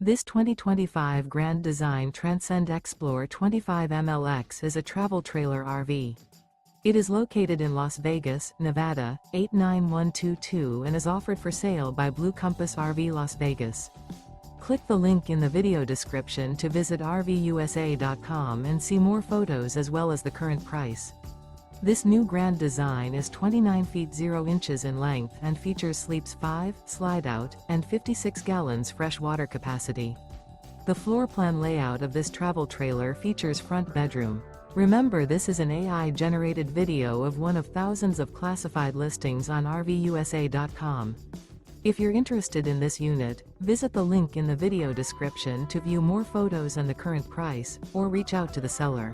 This 2025 Grand Design Transcend Xplor 25 MLX is a travel trailer RV. It is located in Las Vegas, Nevada, 89122 and is offered for sale by Blue Compass RV Las Vegas. Click the link in the video description to visit RVUSA.com and see more photos as well as the current price. This new Grand Design is 29 feet 0 inches in length and features sleeps 5, Slideout, and 56 gallons fresh water capacity. The floor plan layout of this travel trailer features front bedroom. Remember, this is an AI-generated video of one of thousands of classified listings on RVUSA.com. If you're interested in this unit, visit the link in the video description to view more photos and the current price, or reach out to the seller.